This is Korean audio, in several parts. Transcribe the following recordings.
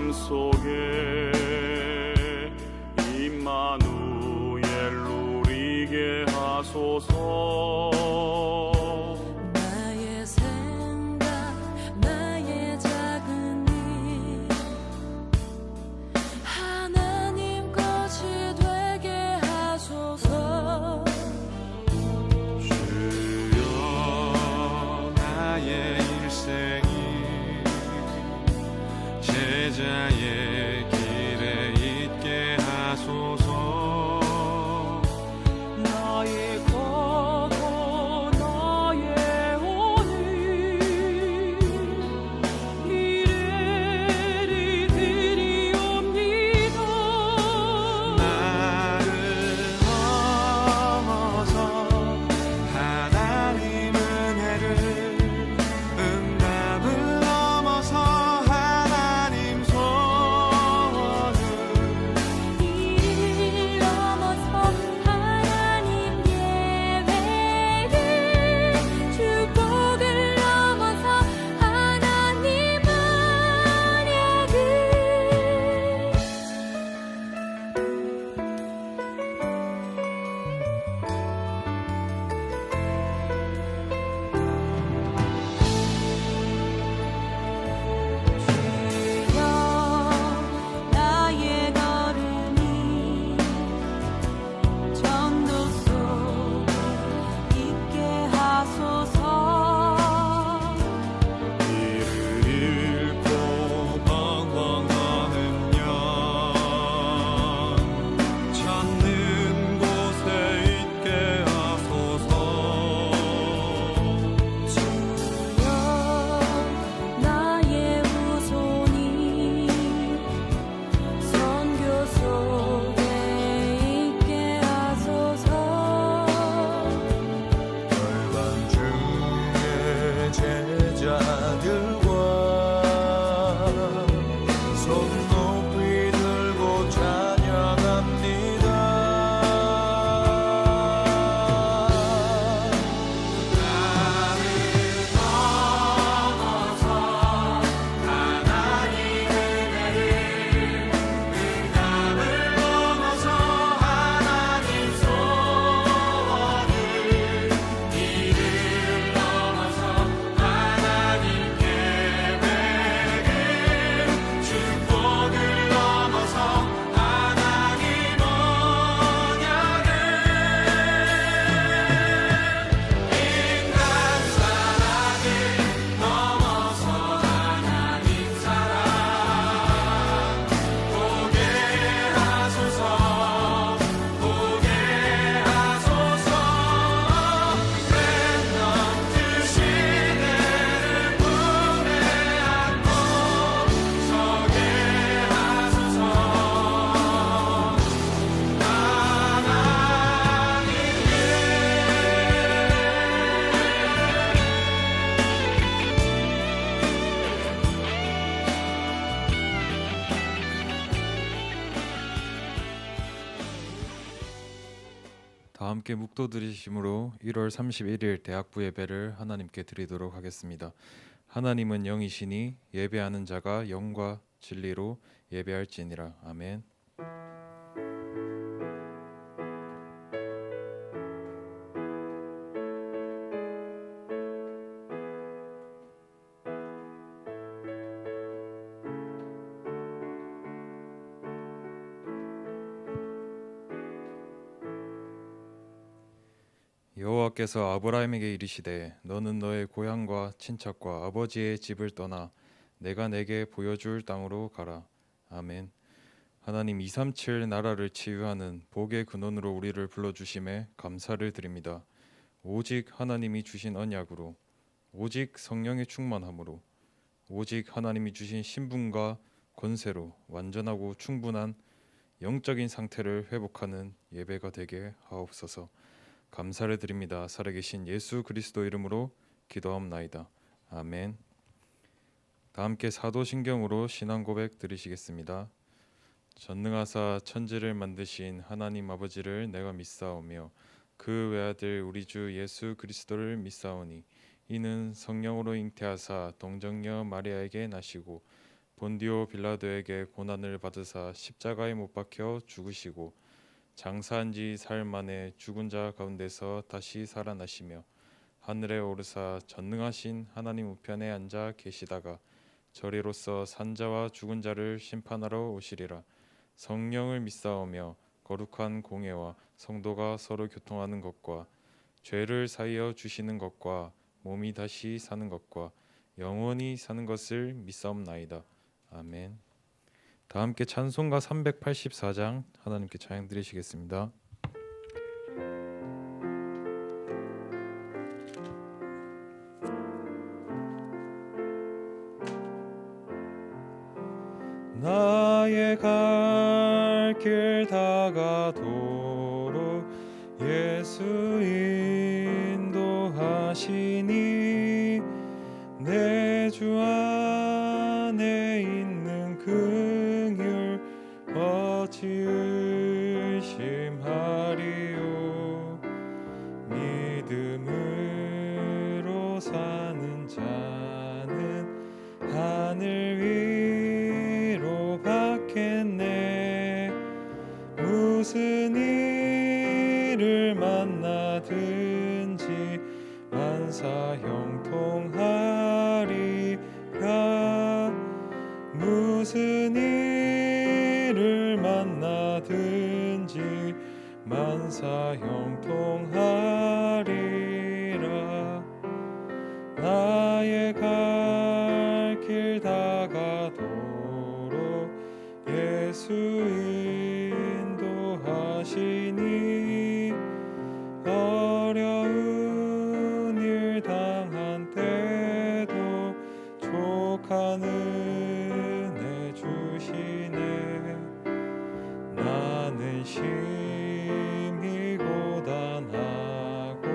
삶 속에 임마누엘 누리게 하소서. 나의 생각 나의 작은 일 하나님 것이 되게 하소서. 주여 나의 일생이 제자의 길에 있게 하소서. 나의 거고 나의 오늘 이래리 드리옵니다. 나를 넘어서 하나님 은혜를 응답을 넘어서 하나님 소원을 이를 넘어서 하나님 예배를 축복을 넘어서 하나님 언약을 주여 나의 걸음이 전도 속에 있게 하소서. 길을 잃고 벙벙거리면 찾는 곳에 있게 하소서. 주여 나의 후손이 선교 속에 있게 하소서. 열방 중에 제자들과 손 높이 들고 찬양합니다. 나를 넘어서 하나님 은혜를 응답을 넘어서 하나님 소원을 이를 넘어서 하나님 계획을 축복을 넘어서 하나님 언약을 인간 사랑을 넘어서 하나님 사랑 보게 하소서. 보게 하소서. 렘넌트 시대를 품에 안고 서게 하소서. 다 함께 묵도 드리심으로 1월 31일 대학부 예배를 하나님께 드리도록 하겠습니다. 하나님은 영이시니 예배하는 자가 영과 진리로 예배할지니라. 아멘. 여호와께서 아브라함에게 이르시되 너는 너의 고향과 친척과 아버지의 집을 떠나 내가 내게 보여줄 땅으로 가라. 아멘. 하나님 237 나라를 치유하는 복의 근원으로 우리를 불러주심에 감사를 드립니다. 오직 하나님이 주신 언약으로, 오직 성령의 충만함으로, 오직 하나님이 주신 신분과 권세로 완전하고 충분한 영적인 상태를 회복하는 예배가 되게 하옵소서. 감사를 드립니다. 살아계신 예수 그리스도 이름으로 기도하옵나이다. 아멘. 다 함께 사도신경으로 신앙 고백 드리시겠습니다. 전능하사 천지를 만드신 하나님 아버지를 내가 믿사오며 그 외아들 우리 주 예수 그리스도를 믿사오니 이는 성령으로 잉태하사 동정녀 마리아에게 나시고 본디오 빌라도에게 고난을 받으사 십자가에 못 박혀 죽으시고 장사한 지 사흘 만에 죽은 자 가운데서 다시 살아나시며 하늘에 오르사 전능하신 하나님 우편에 앉아 계시다가 저리로서 산자와 죽은 자를 심판하러 오시리라. 성령을 믿사오며 거룩한 공예와 성도가 서로 교통하는 것과 죄를 사하여 주시는 것과 몸이 다시 사는 것과 영원히 사는 것을 믿사옵나이다. 아멘. 다 함께 찬송가 384장 하나님께 찬양 드리시겠습니다. 나의 갈 길 다가도록 예수 인도하시니 내 주 안에 있는 긍휼 어찌 의심하리요. 믿음으로 사는 자는 하늘 위로 받겠네. 무슨 일을 만나든지 만사 형통하리라. 무슨 일을 만나든지 만사 형통하리라. 나의 갈 길 다가도록 예수 인도하시니 어려운 일 당한 때도 족한 은혜 주시네. 나는 심히 고단하고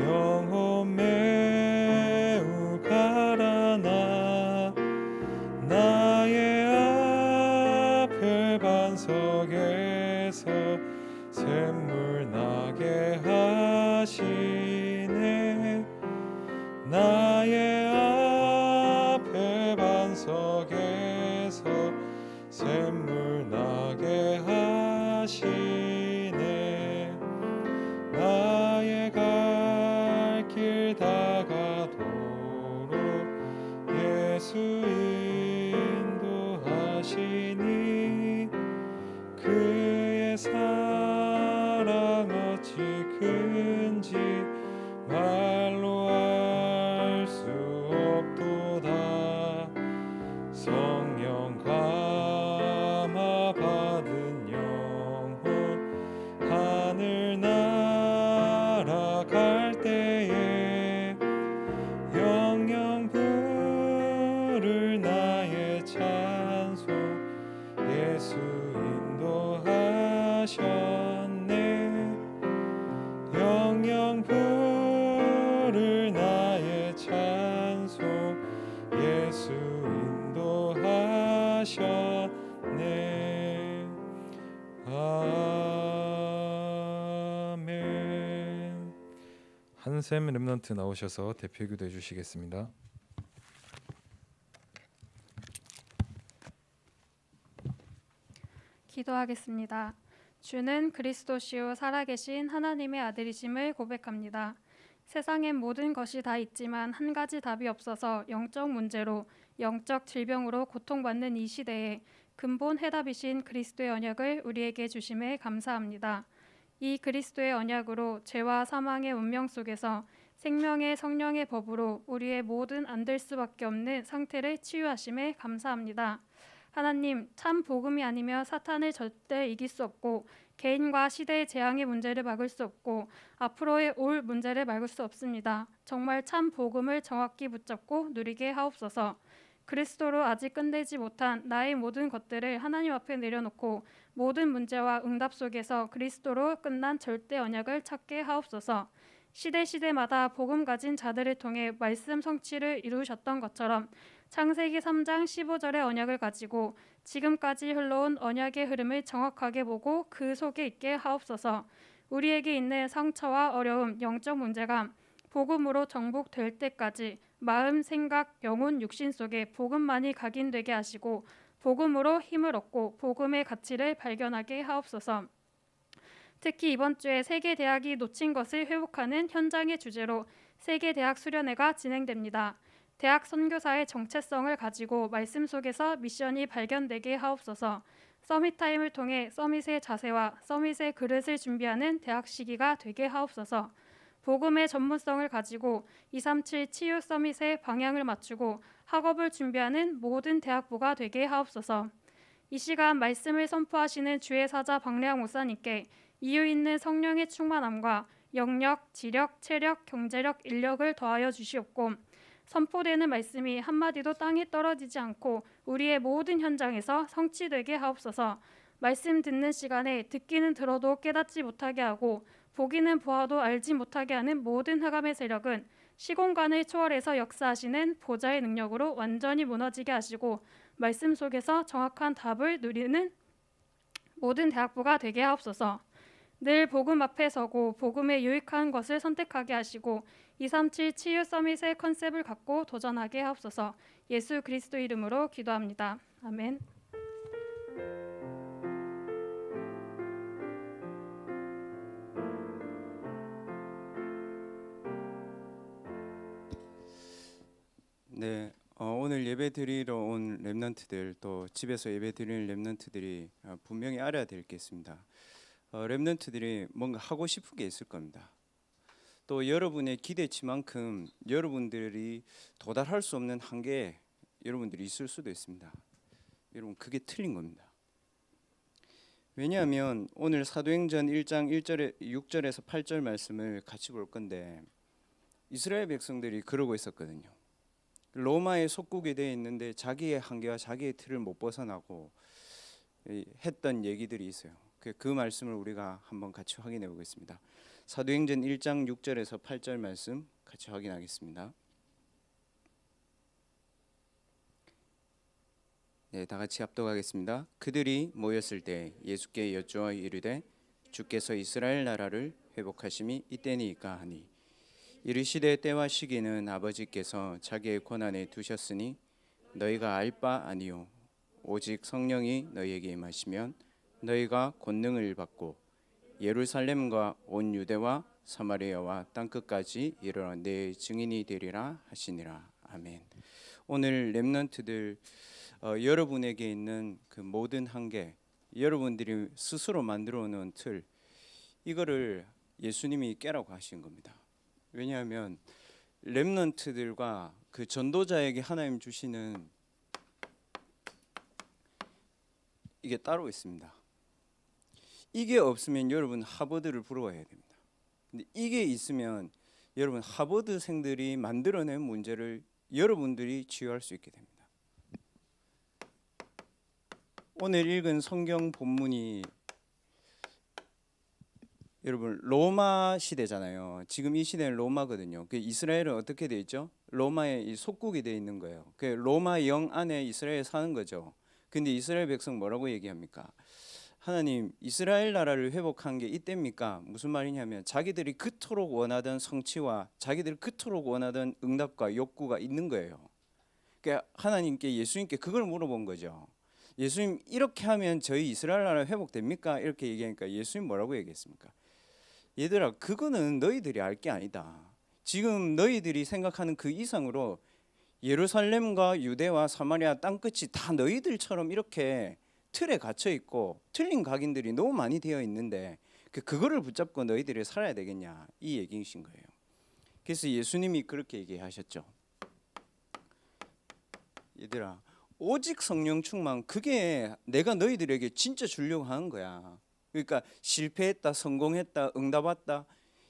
영혼 매우 가라나 나의 앞에 반석에서 샘물 나게 하시네. 나의 앞에 반석에서 샘물 나게 하시네. 나의 갈 길 다가도록 예수 인도하시니 그의 사랑 어찌 큰지 말로 알 수 없도다. 성령 감화 받은 영혼 하늘 날아갈 때에 영영 부를 나의 찬송 예수 인도하셨네. 영영 부를 나의 찬송 예수 인도하셨네. 아멘. 한샘 렘넌트 나오셔서 대표기도 해주시겠습니다. 기도하겠습니다. 주는 그리스도시요 살아계신 하나님의 아들이심을 고백합니다. 세상엔 모든 것이 다 있지만 한 가지 답이 없어서 영적 문제로 영적 질병으로 고통받는 이 시대에 근본 해답이신 그리스도의 언약을 우리에게 주심에 감사합니다. 이 그리스도의 언약으로 죄와 사망의 운명 속에서 생명의 성령의 법으로 우리의 모든 안 될 수밖에 없는 상태를 치유하심에 감사합니다. 하나님, 참 복음이 아니면 사탄을 절대 이길 수 없고 개인과 시대의 재앙의 문제를 막을 수 없고 앞으로의 올 문제를 막을 수 없습니다. 정말 참 복음을 정확히 붙잡고 누리게 하옵소서. 그리스도로 아직 끝내지 못한 나의 모든 것들을 하나님 앞에 내려놓고 모든 문제와 응답 속에서 그리스도로 끝난 절대 언약을 찾게 하옵소서. 시대마다 복음 가진 자들을 통해 말씀 성취를 이루셨던 것처럼 창세기 3장 15절의 언약을 가지고 지금까지 흘러온 언약의 흐름을 정확하게 보고 그 속에 있게 하옵소서. 우리에게 있는 상처와 어려움, 영적 문제가 복음으로 정복될 때까지 마음, 생각, 영혼, 육신 속에 복음만이 각인되게 하시고 복음으로 힘을 얻고 복음의 가치를 발견하게 하옵소서. 특히 이번 주에 세계 대학이 놓친 것을 회복하는 현장의 주제로 세계 대학 수련회가 진행됩니다. 대학 선교사의 정체성을 가지고 말씀 속에서 미션이 발견되게 하옵소서. 서밋 타임을 통해 서밋의 자세와 서밋의 그릇을 준비하는 대학 시기가 되게 하옵소서. 복음의 전문성을 가지고 237 치유 서밋의 방향을 맞추고 학업을 준비하는 모든 대학부가 되게 하옵소서. 이 시간 말씀을 선포하시는 주의 사자 박래학 목사님께 이유 있는 성령의 충만함과 영력, 지력, 체력, 경제력, 인력을 더하여 주시옵고 선포되는 말씀이 한마디도 땅에 떨어지지 않고 우리의 모든 현장에서 성취되게 하옵소서. 말씀 듣는 시간에 듣기는 들어도 깨닫지 못하게 하고 보기는 보아도 알지 못하게 하는 모든 흑암의 세력은 시공간을 초월해서 역사하시는 보좌의 능력으로 완전히 무너지게 하시고 말씀 속에서 정확한 답을 누리는 모든 대학부가 되게 하옵소서. 늘 복음 앞에 서고 복음에 유익한 것을 선택하게 하시고 237 치유 서밋의 컨셉을 갖고 도전하게 하옵소서. 예수 그리스도 이름으로 기도합니다. 아멘. 네, 오늘 예배 드리러 온 렘넌트들 또 집에서 예배 드리는 렘넌트들이 분명히 알아야 될 게 있습니다. 렘넌트들이 뭔가 하고 싶은 게 있을 겁니다. 또 여러분의 기대치만큼 여러분들이 도달할 수 없는 한계에 여러분들이 있을 수도 있습니다. 여러분 그게 틀린 겁니다. 왜냐하면 오늘 사도행전 1장 6절에서 8절 말씀을 같이 볼 건데 이스라엘 백성들이 그러고 있었거든요. 로마의 속국이 되어 있는데 자기의 한계와 자기의 틀을 못 벗어나고 했던 얘기들이 있어요. 그 말씀을 우리가 한번 같이 확인해 보겠습니다. 사도행전 1장 6절에서 8절 말씀 같이 확인하겠습니다. 네, 다 같이 합독하겠습니다. 그들이 모였을 때 예수께 여쭈어 이르되 주께서 이스라엘 나라를 회복하심이 이때니까 하니 이르시되 때와 시기는 아버지께서 자기의 권한에 두셨으니 너희가 알 바 아니요 오직 성령이 너희에게 임하시면 너희가 권능을 받고 예루살렘과 온 유대와 사마리아와 땅끝까지 이르러 내 증인이 되리라 하시니라. 아멘. 오늘 렘넌트들 여러분에게 있는 그 모든 한계, 여러분들이 스스로 만들어 놓은 틀, 이거를 예수님이 깨라고 하신 겁니다. 왜냐하면 렘넌트들과 그 전도자에게 하나님 주시는 이게 따로 있습니다. 이게 없으면 여러분 하버드를 부러워해야 됩니다. 근데 이게 있으면 여러분 하버드생들이 만들어낸 문제를 여러분들이 치유할 수 있게 됩니다. 오늘 읽은 성경 본문이 여러분 로마 시대잖아요. 지금 이 시대는 로마거든요. 그 이스라엘은 어떻게 돼 있죠? 로마의 이 속국이 돼 있는 거예요. 그 로마 영 안에 이스라엘 사는 거죠. 근데 이스라엘 백성 뭐라고 얘기합니까? 하나님 이스라엘 나라를 회복한 게 이때입니까? 무슨 말이냐면 자기들이 그토록 원하던 성취와 자기들이 그토록 원하던 응답과 욕구가 있는 거예요. 그러니까 하나님께 예수님께 그걸 물어본 거죠. 예수님 이렇게 하면 저희 이스라엘 나라 회복됩니까? 이렇게 얘기하니까 예수님 뭐라고 얘기했습니까? 얘들아 그거는 너희들이 알 게 아니다. 지금 너희들이 생각하는 그 이상으로 예루살렘과 유대와 사마리아 땅끝이 다 너희들처럼 이렇게 틀에 갇혀 있고 틀린 각인들이 너무 많이 되어 있는데 그거를 붙잡고 너희들이 살아야 되겠냐 이 얘기이신 거예요. 그래서 예수님이 그렇게 얘기하셨죠. 얘들아 오직 성령 충만 그게 내가 너희들에게 진짜 주려고 하는 거야. 그러니까 실패했다 성공했다 응답 왔다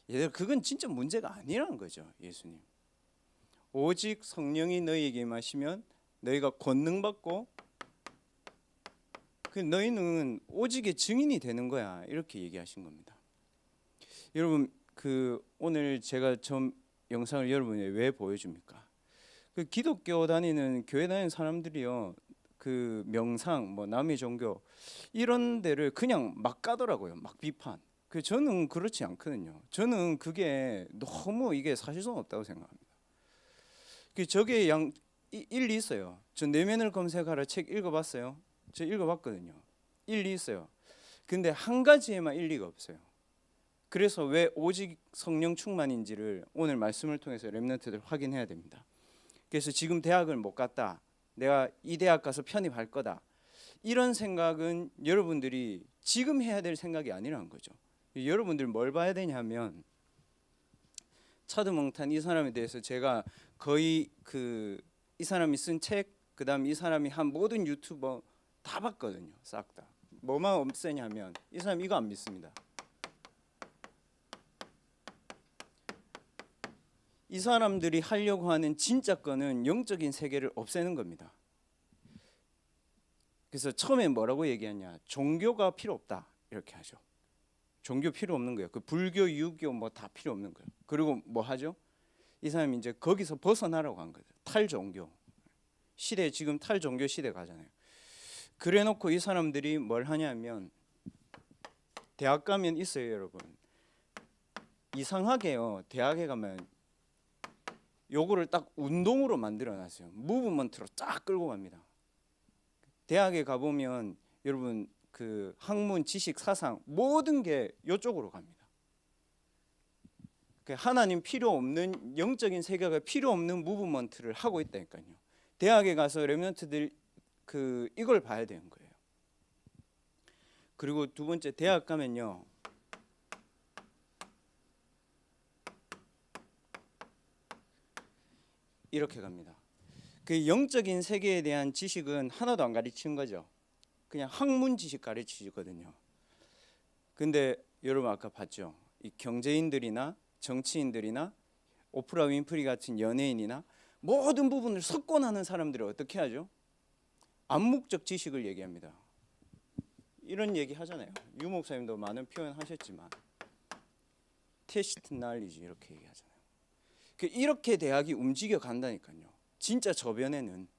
얘들 그건 진짜 문제가 아니라는 거죠. 예수님 오직 성령이 너희에게 임하시면 너희가 권능 받고 그 너희는 오직의 증인이 되는 거야 이렇게 얘기하신 겁니다. 여러분 그 오늘 제가 좀 영상을 여러분에게 왜 보여줍니까? 그 기독교 다니는 교회 다니는 사람들이요 그 명상 뭐 남의 종교 이런 데를 그냥 막 가더라고요. 막 비판. 그 저는 그렇지 않거든요. 저는 그게 너무 이게 사실성 없다고 생각합니다. 저게 일리 있어요. 저 내면을 검색하라 책 읽어봤어요? 저 읽어봤거든요. 일리 있어요. 근데 한 가지에만 일리가 없어요. 그래서 왜 오직 성령 충만인지를 오늘 말씀을 통해서 렘넌트들 확인해야 됩니다. 그래서 지금 대학을 못 갔다, 내가 이 대학 가서 편입할 거다, 이런 생각은 여러분들이 지금 해야 될 생각이 아니라는 거죠. 여러분들 뭘 봐야 되냐면, 차드몽탄 이 사람에 대해서 제가 거의 이 사람이 쓴 책, 그다음 이 사람이 한 모든 유튜버 다 봤거든요. 싹 다. 뭐만 없애냐면 이 사람 이거 안 믿습니다. 이 사람들이 하려고 하는 진짜 거는 영적인 세계를 없애는 겁니다. 그래서 처음에 뭐라고 얘기하냐, 종교가 필요 없다 이렇게 하죠. 종교 필요 없는 거예요. 그 불교, 유교 뭐 다 필요 없는 거예요. 그리고 뭐 하죠? 이 사람이 이제 거기서 벗어나라고 한 거예요. 탈종교 시대, 지금 탈종교 시대 가잖아요. 그래놓고 이 사람들이 뭘 하냐면, 대학 가면 있어요, 여러분. 이상하게요, 대학에 가면 요거를 딱 운동으로 만들어놨어요. 무브먼트로 쫙 끌고 갑니다. 대학에 가보면 여러분 그 학문, 지식, 사상 모든 게 이쪽으로 갑니다. 하나님 필요 없는, 영적인 세계가 필요 없는 무브먼트를 하고 있다니까요. 대학에 가서 렘넌트들 이걸 봐야 되는 거예요. 그리고 두 번째, 대학 가면요, 이렇게 갑니다. 그 영적인 세계에 대한 지식은 하나도 안 가르치는 거죠. 그냥 학문 지식 가르치거든요. 근데 여러분 아까 봤죠? 이 경제인들이나 정치인들이나 오프라 윈프리 같은 연예인이나 모든 부분을 석권하는 사람들이 어떻게 하죠? 암묵적 지식을 얘기합니다. 이런 얘기 하잖아요. 유 목사님도 많은 표현 하셨지만 테시트 날리지 이렇게 얘기하잖아요. 이렇게 대학이 움직여 간다니까요. 진짜 저변에는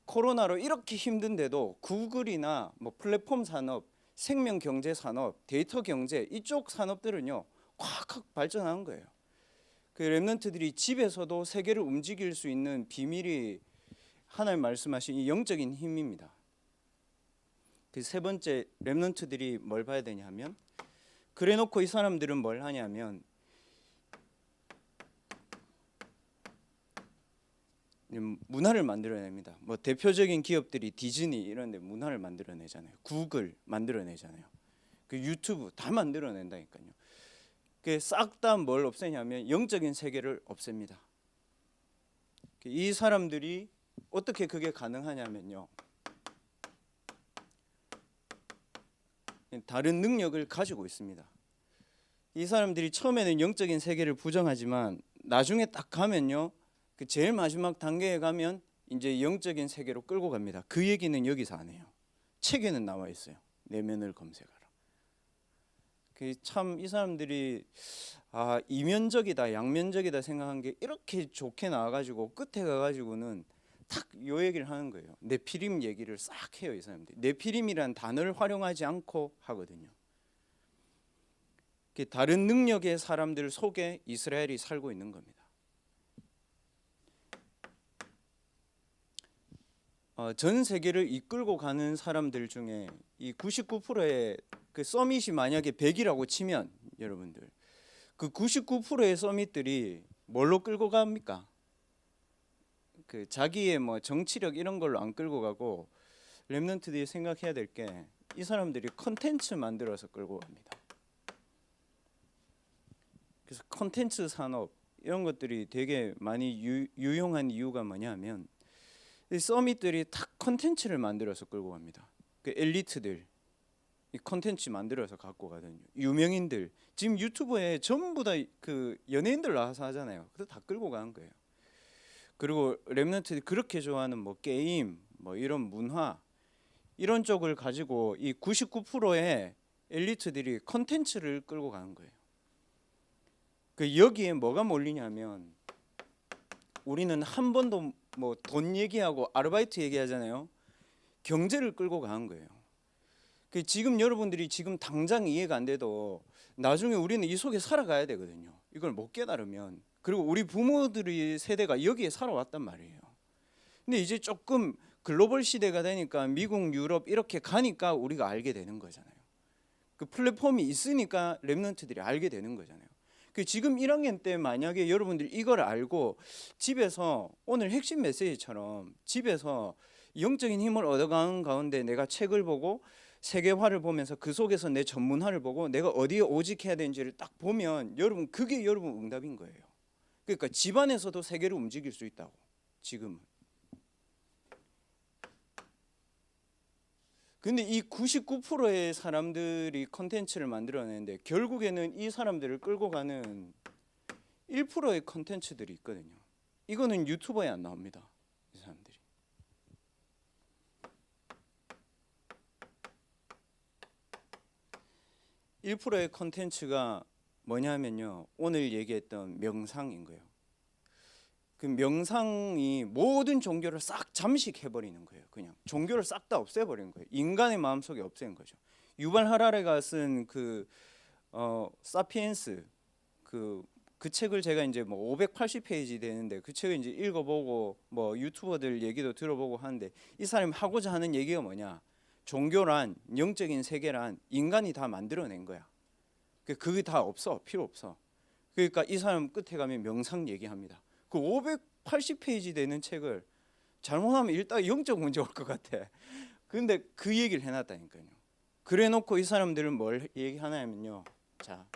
코로나로 이렇게 힘든데도 구글이나 뭐 플랫폼 산업, 생명 경제 산업, 데이터 경제 이쪽 산업들은요 확 발전한 거예요. 렘넌트들이 집에서도 세계를 움직일 수 있는 비밀이 하나님 말씀하신 이 영적인 힘입니다. 세 번째, 렘넌트들이 뭘 봐야 되냐면, 그래놓고 이 사람들은 뭘 하냐면 문화를 만들어냅니다. 뭐 대표적인 기업들이 디즈니 이런 데 문화를 만들어내잖아요. 구글 만들어내잖아요. 유튜브 다 만들어낸다니까요. 싹 다 뭘 없애냐면 영적인 세계를 없앱니다. 이 사람들이 어떻게 그게 가능하냐면요, 다른 능력을 가지고 있습니다. 이 사람들이 처음에는 영적인 세계를 부정하지만 나중에 딱 가면요, 제일 마지막 단계에 가면 이제 영적인 세계로 끌고 갑니다. 그 얘기는 여기서 안 해요. 책에는 나와 있어요. 내면을 검색하라. 참 이 사람들이 이면적이다 양면적이다 생각한 게 이렇게 좋게 나와가지고 끝에 가가지고는 딱 요 얘기를 하는 거예요. 네피림 얘기를 싹 해요. 이 사람들이 네피림이란 단어를 활용하지 않고 하거든요. 다른 능력의 사람들 속에 이스라엘이 살고 있는 겁니다. 전 세계를 이끌고 가는 사람들 중에 이 99%의 그 서밋이 만약에 100이라고 치면, 여러분들 그 99%의 서밋들이 뭘로 끌고 갑니까? 자기의 뭐 정치력 이런 걸로 안 끌고 가고, 렘넌트들이 생각해야 될 게 이 사람들이 컨텐츠 만들어서 끌고 갑니다. 그래서 컨텐츠 산업 이런 것들이 되게 많이 유용한 이유가 뭐냐면, 이 서밋들이 다 컨텐츠를 만들어서 끌고 갑니다. 엘리트들 이 컨텐츠 만들어서 갖고 가거든요. 유명인들 지금 유튜브에 전부 다 연예인들 나와서 하잖아요. 그거 다 끌고 가는 거예요. 그리고 렘넌트들이 그렇게 좋아하는 뭐 게임, 뭐 이런 문화 이런 쪽을 가지고 이 99%의 엘리트들이 컨텐츠를 끌고 가는 거예요. 여기에 뭐가 몰리냐면, 우리는 한 번도 뭐 돈 얘기하고 아르바이트 얘기하잖아요. 경제를 끌고 가는 거예요. 지금 여러분들이 지금 당장 이해가 안 돼도 나중에 우리는 이 속에 살아가야 되거든요. 이걸 못 깨달으면. 그리고 우리 부모들의 세대가 여기에 살아왔단 말이에요. 근데 이제 조금 글로벌 시대가 되니까 미국, 유럽 이렇게 가니까 우리가 알게 되는 거잖아요. 그 플랫폼이 있으니까 렘넌트들이 알게 되는 거잖아요. 그 지금 1학년 때 만약에 여러분들이 이걸 알고 집에서 오늘 핵심 메시지처럼 집에서 영적인 힘을 얻어가는 가운데 내가 책을 보고 세계화를 보면서 그 속에서 내 전문화를 보고 내가 어디에 오직해야 되는지를 딱 보면 여러분 그게 여러분 응답인 거예요. 그러니까 집안에서도 세계를 움직일 수 있다고 지금은. 근데 이 99%의 사람들이 컨텐츠를 만들어내는데 결국에는 이 사람들을 끌고 가는 1%의 컨텐츠들이 있거든요. 이거는 유튜버에 안 나옵니다. 이 사람들이. (1%의) 컨텐츠가 뭐냐면요, 오늘 얘기했던 명상인 거예요. 그 명상이 모든 종교를 싹 잠식해버리는 거예요. 그냥 종교를 싹 다 없애버리는 거예요. 인간의 마음속에 없애는 거죠. 유발 하라레가 쓴 그 사피엔스 그 책을 제가 이제 뭐 580페이지 되는데 그 책을 이제 읽어보고 뭐 유튜버들 얘기도 들어보고 하는데 이 사람이 하고자 하는 얘기가 뭐냐? 종교란, 영적인 세계란 인간이 다 만들어낸 거야. 그게 다 없어, 필요 없어. 그러니까 이 사람 끝에 가면 명상 얘기합니다. 그 580페이지 되는 책을 잘못하면 일단 영적 문제 올 것 같아. 근데 그 얘기를 해놨다니까요. 그래놓고 이 사람들은 뭘 얘기하냐면요, 자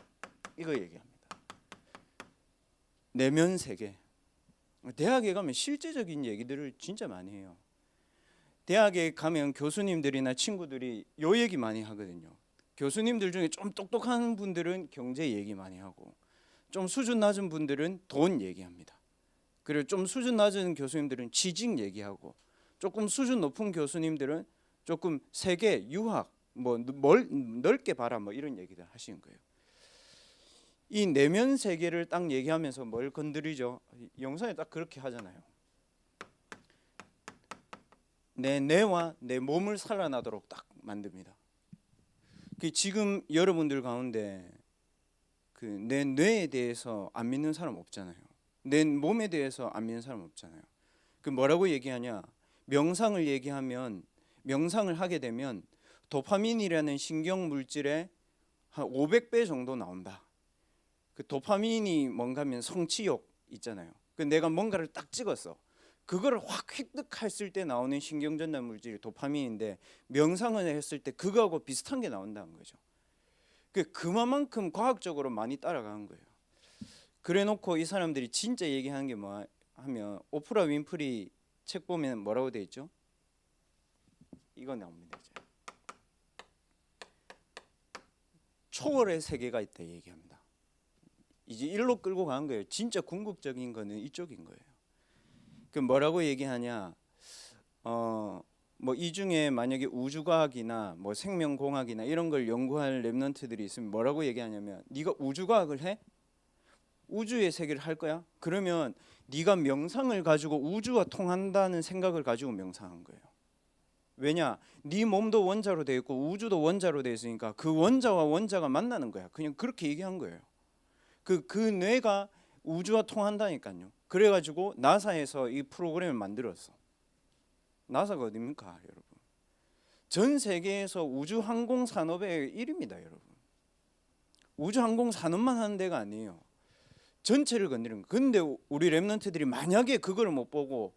이거 얘기합니다. 내면 세계. 대학에 가면 실제적인 얘기들을 진짜 많이 해요. 대학에 가면 교수님들이나 친구들이 요 얘기 많이 하거든요. 교수님들 중에 좀 똑똑한 분들은 경제 얘기 많이 하고 좀 수준 낮은 분들은 돈 얘기합니다. 그리고 좀 수준 낮은 교수님들은 취직 얘기하고 조금 수준 높은 교수님들은 조금 세계, 유학, 뭐 넓게 봐라 뭐 이런 얘기들 하시는 거예요. 이 내면 세계를 딱 얘기하면서 뭘 건드리죠? 영상에 딱 그렇게 하잖아요. 내 뇌와 내 몸을 살아나도록 딱 만듭니다. 지금 여러분들 가운데 그 내 뇌에 대해서 안 믿는 사람 없잖아요. 내 몸에 대해서 안 믿는 사람 없잖아요. 그 뭐라고 얘기하냐? 명상을 얘기하면 명상을 하게 되면 도파민이라는 신경 물질의 한 500배 정도 나온다. 그 도파민이 뭔가면 성취욕 있잖아요. 그 내가 뭔가를 딱 찍었어. 그거를 확 획득했을 때 나오는 신경전달 물질이 도파민인데 명상을 했을 때 그거하고 비슷한 게 나온다는 거죠. 그만큼 과학적으로 많이 따라가는 거예요. 그래놓고 이 사람들이 진짜 얘기하는 게 뭐 하면 오프라 윈프리 책 보면 뭐라고 돼 있죠? 이거 나옵니다. 이제. 초월의 세계가 있다 얘기합니다. 이제 일로 끌고 가는 거예요. 진짜 궁극적인 거는 이쪽인 거예요. 그 뭐라고 얘기하냐? 뭐 이 중에 만약에 우주과학이나 뭐 생명공학이나 이런 걸 연구할 랩런트들이 있으면 뭐라고 얘기하냐면 네가 우주과학을 해? 우주의 세계를 할 거야? 그러면 네가 명상을 가지고 우주와 통한다는 생각을 가지고 명상한 거예요. 왜냐? 네 몸도 원자로 되어 있고 우주도 원자로 되어 있으니까 그 원자와 원자가 만나는 거야. 그냥 그렇게 얘기한 거예요. 그 뇌가 우주와 통한다니까요. 그래가지고 나사에서 이 프로그램을 만들었어. 나사가 어디입니까, 여러분? 전 세계에서 우주 항공 산업의 1위입니다, 여러분. 우주 항공 산업만 하는 데가 아니에요. 전체를 건드리는 거. 근데 우리 랩런트들이 만약에 그걸 못 보고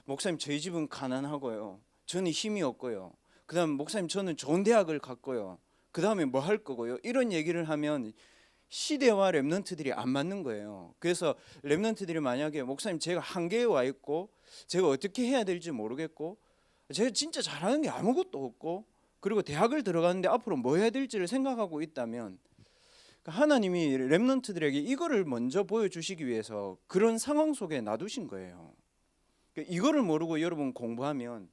목사님 저희 집은 가난하고요. 저는 힘이 없고요. 그다음 목사님 저는 좋은 대학을 갔고요. 그다음에 뭐 할 거고요. 이런 얘기를 하면 시대와 랩런트들이 안 맞는 거예요. 그래서 랩런트들이 만약에 목사님 제가 한계에 와 있고 제가 어떻게 해야 될지 모르겠고 제가 진짜 잘하는 게 아무것도 없고 그리고 대학을 들어가는데 앞으로 뭐 해야 될지를 생각하고 있다면 하나님이 랩런트들에게 이거를 먼저 보여주시기 위해서 그런 상황 속에 놔두신 거예요. 이거를 모르고 여러분 공부하면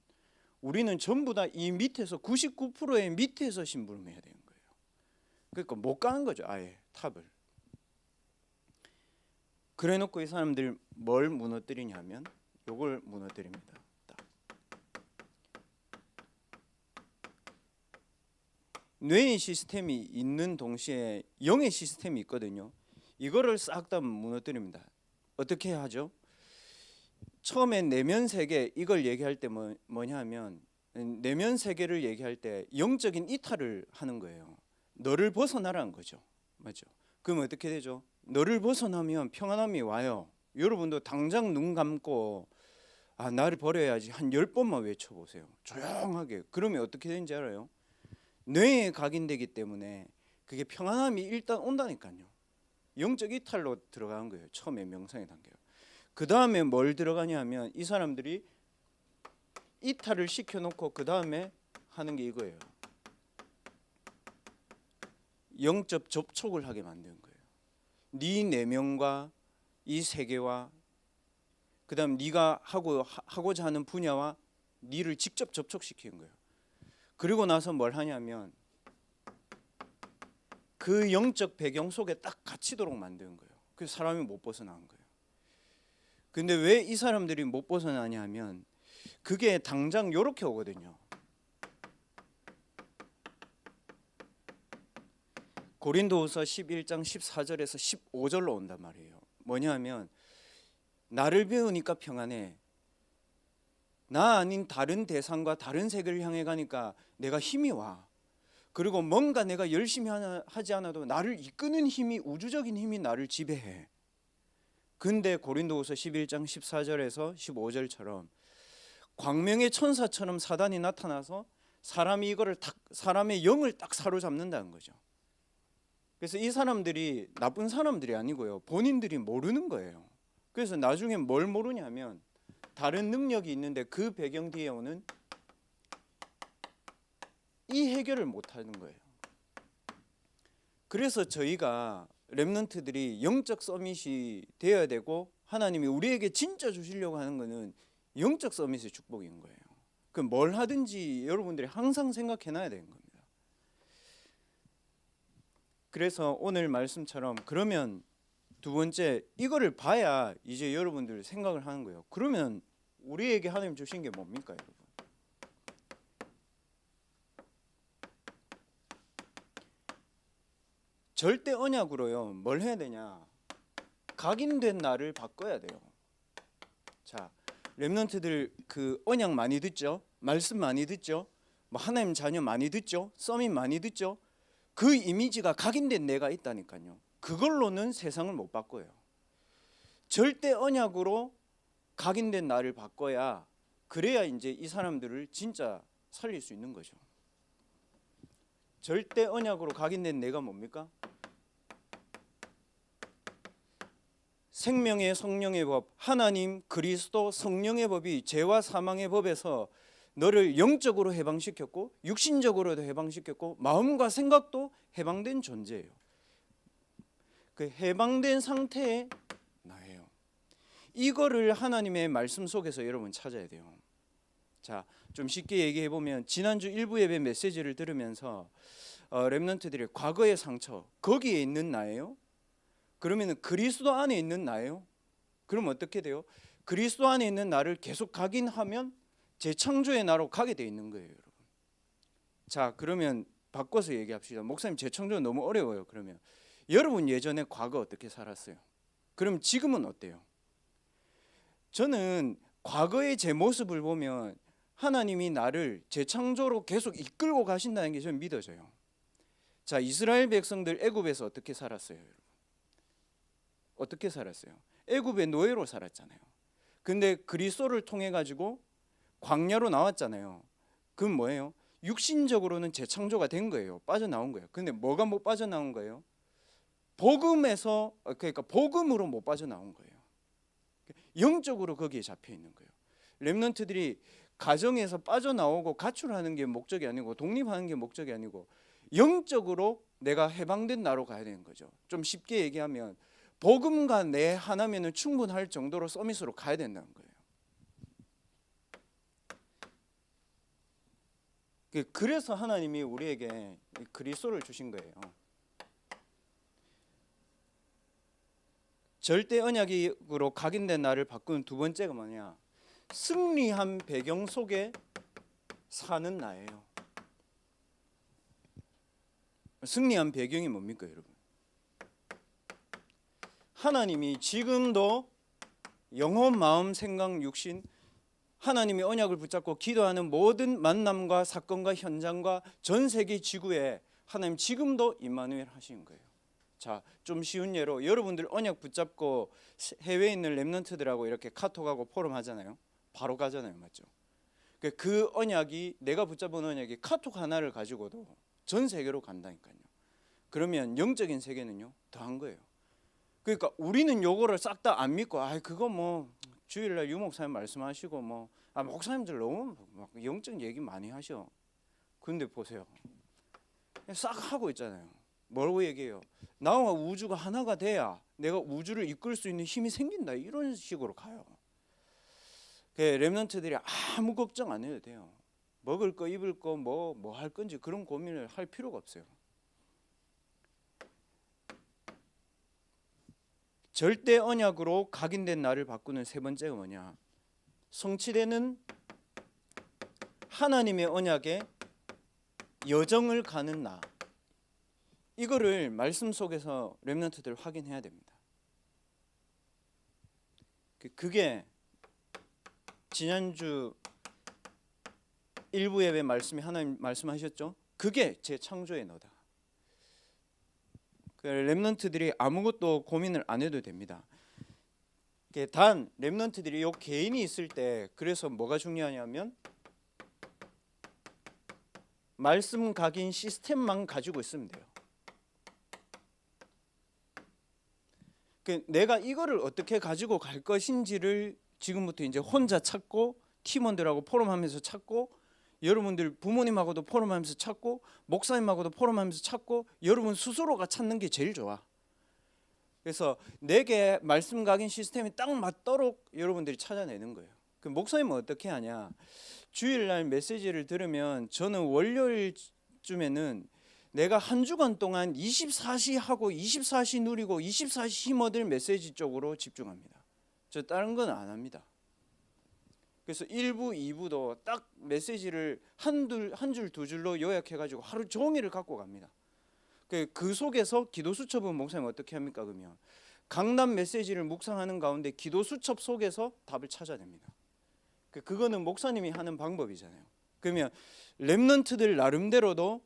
우리는 전부 다 이 밑에서 99%의 밑에서 심부름해야 되는 거예요. 그러니까 못 가는 거죠, 아예 탑을. 그래놓고 이 사람들 뭘 무너뜨리냐면 요걸 무너뜨립니다. 뇌의 시스템이 있는 동시에 영의 시스템이 있거든요. 이거를 싹 다 무너뜨립니다. 어떻게 하죠? 처음에 내면 세계 이걸 얘기할 때 뭐냐 하면 내면 세계를 얘기할 때 영적인 이탈을 하는 거예요. 너를 벗어나라는 거죠. 맞죠? 그럼 어떻게 되죠? 너를 벗어나면 평안함이 와요. 여러분도 당장 눈 감고 나를 버려야지 한 10번만 외쳐보세요. 조용하게. 그러면 어떻게 되는지 알아요? 뇌에 각인되기 때문에 그게 평안함이 일단 온다니까요. 영적 이탈로 들어가는 거예요. 처음에 명상의 단계가. 그 다음에 뭘 들어가냐면 이 사람들이 이탈을 시켜놓고 그 다음에 하는 게 이거예요. 영적 접촉을 하게 만드는 거예요. 네 내면과 이 세계와 그 다음 네가 하고자 하는 분야와 네를 직접 접촉시키는 거예요. 그리고 나서 뭘 하냐면 그 영적 배경 속에 딱 갇히도록 만드는 거예요. 그래서 사람이 못 벗어나는 거예요. 근데 왜 이 사람들이 못 벗어나냐 하면 그게 당장 요렇게 오거든요. 고린도후서 11장 14절에서 15절로 온단 말이에요. 뭐냐 하면 나를 배우니까 평안해. 나 아닌 다른 대상과 다른 세계를 향해 가니까 내가 힘이 와. 그리고 뭔가 내가 열심히 하지 않아도 나를 이끄는 힘이, 우주적인 힘이 나를 지배해. 근데 고린도후서 11장 14절에서 15절처럼 광명의 천사처럼 사단이 나타나서 사람의 영을 딱 사로잡는다는 거죠. 그래서 이 사람들이 나쁜 사람들이 아니고요, 본인들이 모르는 거예요. 그래서 나중에 뭘 모르냐면 다른 능력이 있는데 그 배경 뒤에 오는 이 해결을 못하는 거예요. 그래서 저희가 렘넌트들이 영적 서밋이 되어야 되고 하나님이 우리에게 진짜 주시려고 하는 것은 영적 서밋의 축복인 거예요. 그럼 뭘 하든지 여러분들이 항상 생각해놔야 되는 겁니다. 그래서 오늘 말씀처럼 그러면 두 번째 이거를 봐야 이제 여러분들 생각을 하는 거예요. 그러면 우리에게 하나님 주신 게 뭡니까, 여러분? 절대 언약으로요. 뭘 해야 되냐? 각인된 나를 바꿔야 돼요. 자, 렘넌트들 그 언약 많이 듣죠? 말씀 많이 듣죠? 뭐 하나님 자녀 많이 듣죠? 서밋 많이 듣죠? 그 이미지가 각인된 내가 있다니까요. 그걸로는 세상을 못 바꿔요. 절대 언약으로 각인된 나를 바꿔야, 그래야 이제 이 사람들을 진짜 살릴 수 있는 거죠. 절대 언약으로 각인된 내가 뭡니까? 생명의 성령의 법, 하나님 그리스도 성령의 법이 죄와 사망의 법에서 너를 영적으로 해방시켰고 육신적으로도 해방시켰고 마음과 생각도 해방된 존재예요. 그 해방된 상태의 나예요. 이거를 하나님의 말씀 속에서 여러분 찾아야 돼요. 자, 좀 쉽게 얘기해 보면 지난주 일부 예배 메시지를 들으면서 렘넌트들의 과거의 상처, 거기에 있는 나예요? 그러면 그리스도 안에 있는 나예요? 그럼 어떻게 돼요? 그리스도 안에 있는 나를 계속 각인하면 재창조의 나로 가게 돼 있는 거예요, 여러분. 자, 그러면 바꿔서 얘기합시다. 목사님, 재창조는 너무 어려워요. 그러면 여러분 예전에 과거 어떻게 살았어요? 그럼 지금은 어때요? 저는 과거의 제 모습을 보면 하나님이 나를 재창조로 계속 이끌고 가신다는 게 저는 믿어져요. 자, 이스라엘 백성들 애굽에서 어떻게 살았어요, 여러분? 어떻게 살았어요? 애굽의 노예로 살았잖아요. 근데 그리스도를 통해 가지고 광야로 나왔잖아요. 그럼 뭐예요? 육신적으로는 재창조가 된 거예요. 빠져나온 거예요. 근데 뭐가 못 빠져나온 거예요? 복음에서, 그러니까 복음으로 못 빠져나온 거예요. 영적으로 거기에 잡혀 있는 거예요. 렘넌트들이 가정에서 빠져나오고 가출하는 게 목적이 아니고 독립하는 게 목적이 아니고 영적으로 내가 해방된 나로 가야 되는 거죠. 좀 쉽게 얘기하면 복음과 내 하나면은 충분할 정도로 서밋으로 가야 된다는 거예요. 그래서 하나님이 우리에게 그리스도를 주신 거예요. 절대 언약으로 각인된 나를 바꾸는 두 번째가 뭐냐? 승리한 배경 속에 사는 나예요. 승리한 배경이 뭡니까, 여러분? 하나님이 지금도 영혼, 마음, 생각, 육신, 하나님이 언약을 붙잡고 기도하는 모든 만남과 사건과 현장과 전 세계 지구에 하나님 지금도 임마누엘 하신 거예요. 자, 좀 쉬운 예로 여러분들 언약 붙잡고 해외에 있는 렘넌트들하고 이렇게 카톡하고 포럼 하잖아요. 바로 가잖아요, 맞죠? 그 언약이, 내가 붙잡은 언약이 카톡 하나를 가지고도 전 세계로 간다니까요. 그러면 영적인 세계는요 더한 거예요. 그러니까 우리는 요거를 싹 다 안 믿고, 그거 뭐 주일날 유목사님 말씀하시고 뭐 목사님들 너무 막 영적 얘기 많이 하셔. 근데 보세요, 싹 하고 있잖아요. 뭐라고 얘기해요? 나와 우주가 하나가 돼야 내가 우주를 이끌 수 있는 힘이 생긴다, 이런 식으로 가요. 렘넌트들이 아무 걱정 안 해도 돼요. 먹을 거 입을 거 뭐 할 건지 그런 고민을 할 필요가 없어요. 절대 언약으로 각인된 나를 바꾸는 세 번째가 뭐냐? 성취되는 하나님의 언약에 여정을 가는 나. 이거를 말씀 속에서 렘넌트들 확인해야 됩니다. 그게 지난주 일부 예배 말씀이 하나님 말씀하셨죠? 그게 제 창조의 너다. 렘넌트들이 아무것도 고민을 안 해도 됩니다. 단 렘넌트들이 요 개인이 있을 때, 그래서 뭐가 중요하냐면 말씀 각인 시스템만 가지고 있으면 돼요. 내가 이거를 어떻게 가지고 갈 것인지를 지금부터 이제 혼자 찾고, 팀원들하고 포럼하면서 찾고, 여러분들 부모님하고도 포럼하면서 찾고, 목사님하고도 포럼하면서 찾고, 여러분 스스로가 찾는 게 제일 좋아. 그래서 내게 말씀 각인 시스템이 딱 맞도록 여러분들이 찾아내는 거예요. 목사님은 어떻게 하냐? 주일날 메시지를 들으면 저는 월요일쯤에는 내가 한 주간 동안 24시 하고 24시 누리고 24시 힘 얻을 메시지 쪽으로 집중합니다. 저 다른 건 안 합니다. 그래서 1부, 2부도 딱 메시지를 한 줄 두 줄로 요약해가지고 하루 종일을 갖고 갑니다. 그 속에서 기도 수첩은 목사님 어떻게 합니까? 그러면 강남 메시지를 묵상하는 가운데 기도 수첩 속에서 답을 찾아냅니다. 그거는 목사님이 하는 방법이잖아요. 그러면 렘넌트들 나름대로도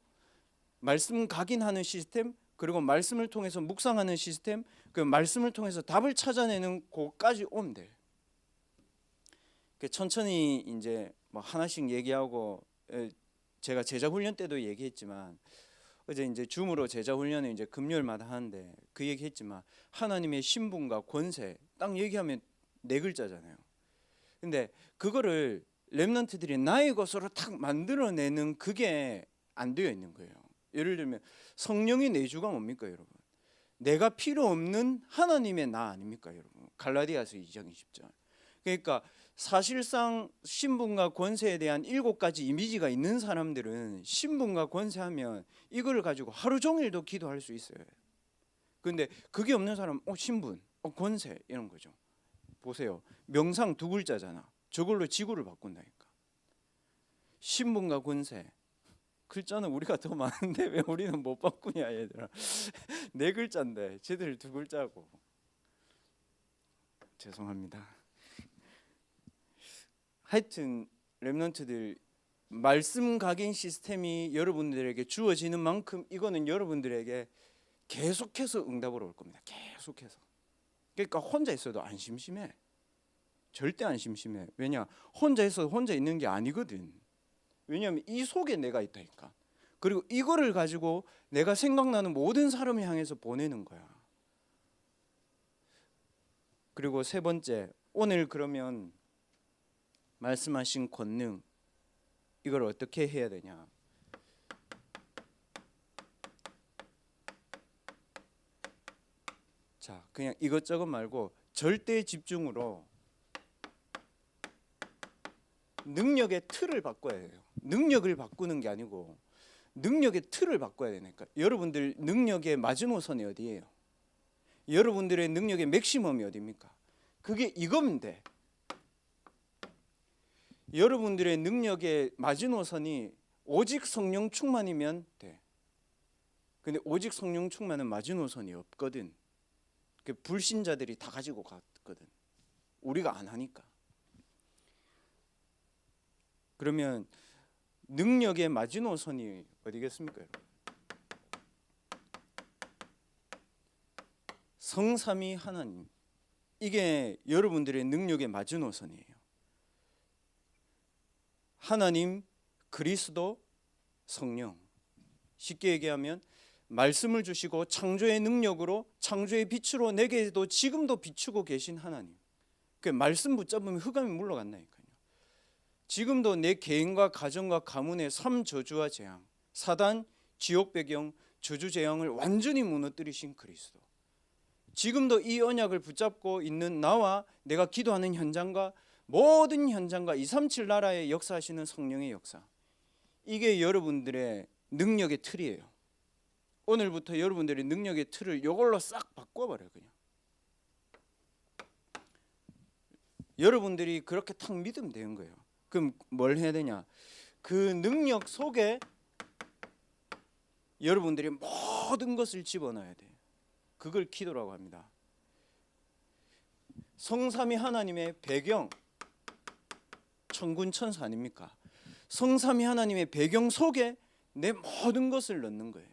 말씀 각인하는 시스템, 그리고 말씀을 통해서 묵상하는 시스템, 그 말씀을 통해서 답을 찾아내는 곳까지 오면 돼. 천천히 이제 뭐 하나씩 얘기하고, 제가 제자 훈련 때도 얘기했지만, 어제 이제 줌으로 제자 훈련을 이제 금요일마다 하는데 그 얘기했지만, 하나님의 신분과 권세 딱 얘기하면 4글자잖아요. 근데 그거를 렘넌트들이 나의 것으로 탁 만들어내는 그게 안 되어 있는 거예요. 예를 들면 성령의 내주가 뭡니까, 여러분? 내가 필요 없는 하나님의 나 아닙니까, 여러분? 갈라디아서 2장 20절. 그러니까 사실상 신분과 권세에 대한 7가지 이미지가 있는 사람들은 신분과 권세하면 이걸 가지고 하루 종일도 기도할 수 있어요. 그런데 그게 없는 사람은 신분, 권세 이런 거죠. 보세요. 명상 2글자잖아. 저걸로 지구를 바꾼다니까. 신분과 권세. 글자는 우리가 더 많은데 왜 우리는 못 바꾸냐, 얘들아. 4글자인데 쟤들 2글자고. 죄송합니다. 하여튼 렘넌트들 말씀 각인 시스템이 여러분들에게 주어지는 만큼 이거는 여러분들에게 계속해서 응답으로 올 겁니다. 계속해서. 그러니까 혼자 있어도 안 심심해. 절대 안 심심해. 왜냐? 혼자 있어도 혼자 있는 게 아니거든. 왜냐하면 이 속에 내가 있다니까. 그리고 이거를 가지고 내가 생각나는 모든 사람을 향해서 보내는 거야. 그리고 세 번째, 오늘 그러면 말씀하신 권능, 이걸 어떻게 해야 되냐? 자, 그냥 이것저것 말고 절대 집중으로 능력의 틀을 바꿔야 돼요. 능력을 바꾸는 게 아니고 능력의 틀을 바꿔야 되니까. 여러분들 능력의 마지노선이 어디예요? 여러분들의 능력의 맥시멈이 어디입니까? 그게 이거면 돼. 여러분들의 능력의 마지노선이 오직 성령 충만이면 돼. 근데 오직 성령 충만은 마지노선이 없거든. 그 불신자들이 다 가지고 갔거든. 우리가 안 하니까. 그러면 능력의 마지노선이 어디겠습니까, 여러분? 성삼위 하나님. 이게 여러분들의 능력의 마지노선이에요. 하나님, 그리스도, 성령. 쉽게 얘기하면 말씀을 주시고 창조의 능력으로 창조의 빛으로 내게도 지금도 비추고 계신 하나님. 그 말씀 붙잡으면 흑암이 물러간다니까요. 지금도 내 개인과 가정과 가문의 삶 저주와 재앙, 사단, 지옥 배경, 저주 재앙을 완전히 무너뜨리신 그리스도. 지금도 이 언약을 붙잡고 있는 나와 내가 기도하는 현장과 모든 현장과 237 나라에 역사하시는 성령의 역사. 이게 여러분들의 능력의 틀이에요. 오늘부터 여러분들의 능력의 틀을 이걸로 싹 바꿔버려요. 그냥 여러분들이 그렇게 탁 믿으면 되는 거예요. 그럼 뭘 해야 되냐? 그 능력 속에 여러분들이 모든 것을 집어넣어야 돼요. 그걸 기도라고 합니다. 성삼위 하나님의 배경, 천군 천사 아닙니까? 성삼위 하나님의 배경 속에 내 모든 것을 넣는 거예요.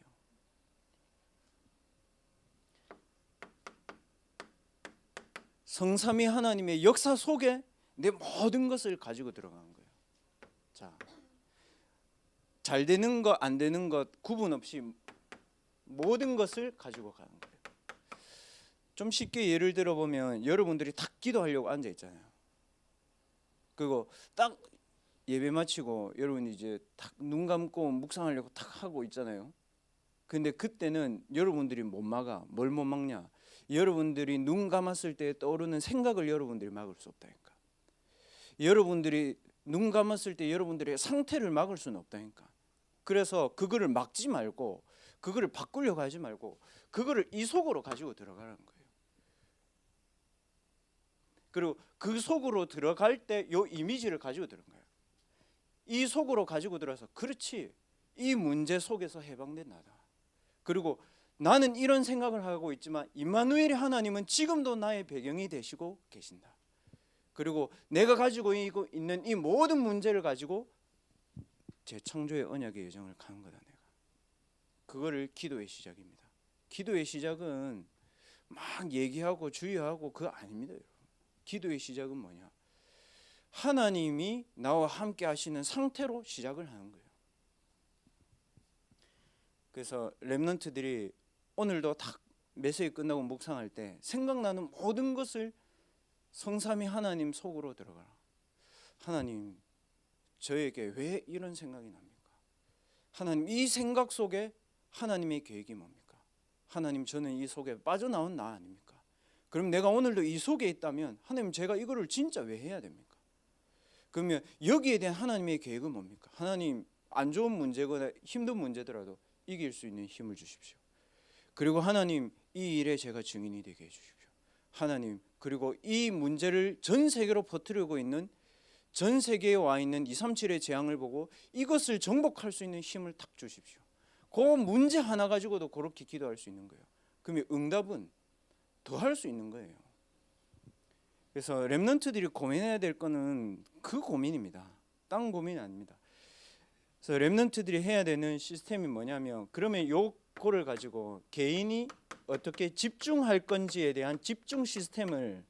성삼위 하나님의 역사 속에 내 모든 것을 가지고 들어가는 거예요. 자, 잘 되는 것, 안 되는 것 구분 없이 모든 것을 가지고 가는 거예요. 좀 쉽게 예를 들어보면 여러분들이 딱 기도하려고 앉아 있잖아요. 그리고 딱 예배 마치고 여러분이 이제 딱 눈 감고 묵상하려고 딱 하고 있잖아요. 근데 그때는 여러분들이 못 막아. 뭘 못 막냐? 여러분들이 눈 감았을 때 떠오르는 생각을 여러분들이 막을 수 없다니까. 여러분들이 눈 감았을 때 여러분들의 상태를 막을 수는 없다니까. 그래서 그거를 막지 말고 그거를 바꾸려고 하지 말고 그거를 이 속으로 가지고 들어가라는 거예요. 그리고 그 속으로 들어갈 때 요 이미지를 가지고 들어간 거예요. 이 속으로 가지고 들어서 그렇지, 이 문제 속에서 해방된 나다. 그리고 나는 이런 생각을 하고 있지만 임마누엘의 하나님은 지금도 나의 배경이 되시고 계신다. 그리고 내가 가지고 있는 이 모든 문제를 가지고 제 창조의 언약의 여정을 가는 거다. 내가 그거를 기도의 시작입니다. 기도의 시작은 막 얘기하고 주의하고 그거 아닙니다. 여러분. 기도의 시작은 뭐냐? 하나님이 나와 함께 하시는 상태로 시작을 하는 거예요. 그래서 렘넌트들이 오늘도 딱 메시지 끝나고 묵상할 때 생각나는 모든 것을 성삼위 하나님 속으로 들어가라. 하나님, 저에게 왜 이런 생각이 납니까? 하나님, 이 생각 속에 하나님의 계획이 뭡니까? 하나님, 저는 이 속에 빠져나온 나 아닙니까? 그럼 내가 오늘도 이 속에 있다면 하나님, 제가 이거를 진짜 왜 해야 됩니까? 그러면 여기에 대한 하나님의 계획은 뭡니까? 하나님, 안 좋은 문제거나 힘든 문제더라도 이길 수 있는 힘을 주십시오. 그리고 하나님, 이 일에 제가 증인이 되게 해주십시오. 하나님, 그리고 이 문제를 전 세계로 퍼뜨리고 있는, 전 세계에 와 있는 237의 재앙을 보고 이것을 정복할 수 있는 힘을 탁 주십시오. 그 문제 하나 가지고도 그렇게 기도할 수 있는 거예요. 그러면 응답은 더 할 수 있는 거예요. 그래서 렘넌트들이 고민해야 될 거는 그 고민입니다. 딴 고민 아닙니다. 그래서 렘넌트들이 해야 되는 시스템이 뭐냐면, 그러면 요거를 가지고 개인이 어떻게 집중할 건지에 대한 집중 시스템을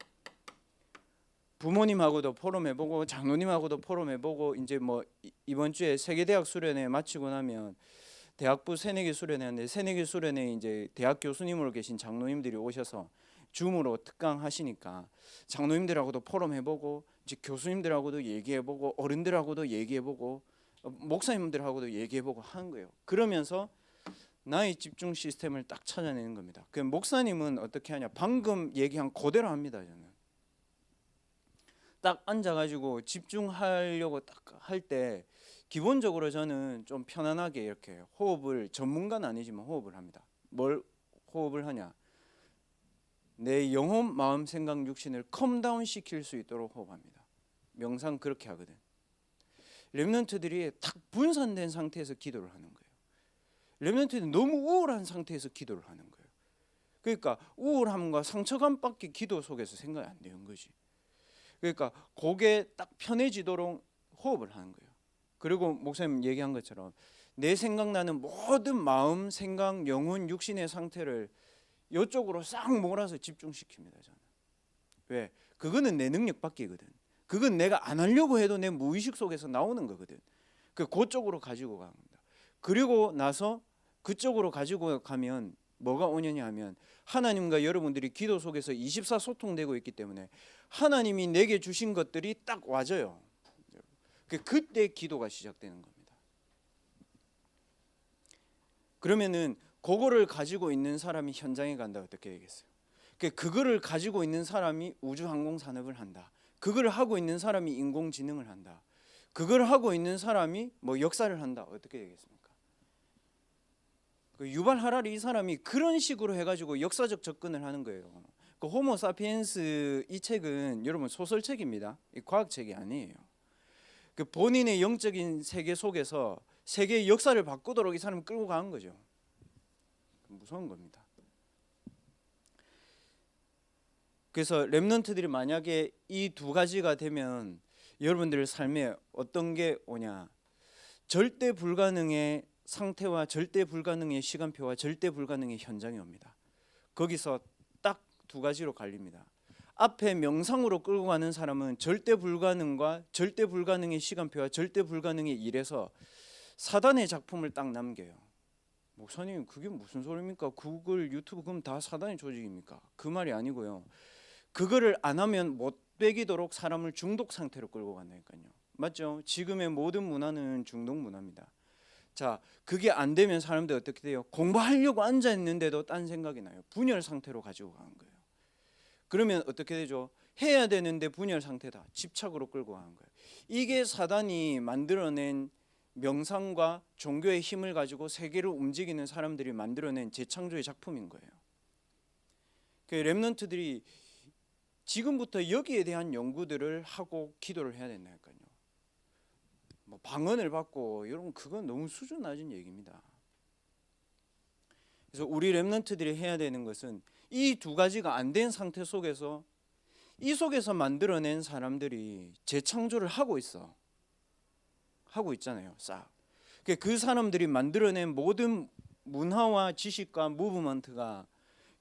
부모님하고도 포럼해보고 장로님하고도 포럼해보고, 이제 뭐 이번 주에 세계대학 수련회 마치고 나면 대학부 새내기 수련회인데, 새내기 수련회 이제 대학 교수님으로 계신 장로님들이 오셔서 줌으로 특강하시니까 장로님들하고도 포럼해보고 이제 교수님들하고도 얘기해보고 어른들하고도 얘기해보고 목사님들하고도 얘기해보고 하는 거예요. 그러면서 나의 집중 시스템을 딱 찾아내는 겁니다. 그 목사님은 어떻게 하냐? 방금 얘기한 그대로 합니다. 저는 딱 앉아가지고 집중하려고 딱 할 때 기본적으로 저는 좀 편안하게 이렇게 호흡을, 전문가는 아니지만 호흡을 합니다. 뭘 호흡을 하냐? 내 영혼, 마음, 생각, 육신을 컴다운 시킬 수 있도록 호흡합니다. 명상 그렇게 하거든. 렘넌트들이 딱 분산된 상태에서 기도를 하는 거예요. 렘넌트들이 너무 우울한 상태에서 기도를 하는 거예요. 그러니까 우울함과 상처감밖에 기도 속에서 생각이 안 되는 거지. 그러니까 그게 딱 편해지도록 호흡을 하는 거예요. 그리고 목사님 얘기한 것처럼 내 생각나는 모든 마음, 생각, 영혼, 육신의 상태를 이쪽으로 싹 몰아서 집중시킵니다. 저는. 왜? 그거는 내 능력 밖이거든. 그건 내가 안 하려고 해도 내 무의식 속에서 나오는 거거든. 그쪽으로 가지고 갑니다. 그리고 나서 그쪽으로 가지고 가면 뭐가 오느냐 하면 하나님과 여러분들이 기도 속에서 24 소통되고 있기 때문에 하나님이 내게 주신 것들이 딱 와져요. 그때 기도가 시작되는 겁니다. 그러면은 그거를 가지고 있는 사람이 현장에 간다 어떻게 얘기했어요? 그거를 가지고 있는 사람이 우주항공산업을 한다. 그걸 하고 있는 사람이 인공지능을 한다. 그걸 하고 있는 사람이 뭐 역사를 한다. 어떻게 얘기했습니까? 유발 하라리 이 사람이 그런 식으로 해가지고 역사적 접근을 하는 거예요. 그 호모 사피엔스 이 책은 여러분 소설책입니다. 과학책이 아니에요. 그 본인의 영적인 세계 속에서 세계의 역사를 바꾸도록 이 사람을 끌고 가는 거죠. 무서운 겁니다. 그래서 렘넌트들이 만약에 이 두 가지가 되면 여러분들의 삶에 어떤 게 오냐? 절대 불가능의 상태와 절대 불가능의 시간표와 절대 불가능의 현장이 옵니다. 거기서 딱 두 가지로 갈립니다. 앞에 명상으로 끌고 가는 사람은 절대 불가능과 절대 불가능의 시간표와 절대 불가능의 일에서 사단의 작품을 딱 남겨요. 목사님 그게 무슨 소리입니까? 구글, 유튜브 그럼 다 사단의 조직입니까? 그 말이 아니고요. 그거를 안 하면 못 배기도록 사람을 중독 상태로 끌고 간다니까요. 맞죠? 지금의 모든 문화는 중독 문화입니다. 자, 그게 안 되면 사람들 어떻게 돼요? 공부하려고 앉아 있는데도 딴 생각이 나요. 분열 상태로 가지고 가는 거예요. 그러면 어떻게 되죠? 해야 되는데 분열 상태다. 집착으로 끌고 가는 거예요. 이게 사단이 만들어낸 명상과 종교의 힘을 가지고 세계를 움직이는 사람들이 만들어낸 재창조의 작품인 거예요. 그 렘넌트들이 지금부터 여기에 대한 연구들을 하고 기도를 해야 된다니까요. 뭐 방언을 받고 이런 그건 너무 수준 낮은 얘기입니다. 그래서 우리 렘넌트들이 해야 되는 것은 이 두 가지가 안 된 상태 속에서 이 속에서 만들어낸 사람들이 재창조를 하고 있잖아요. 싹. 그 사람들이 만들어낸 모든 문화와 지식과 무브먼트가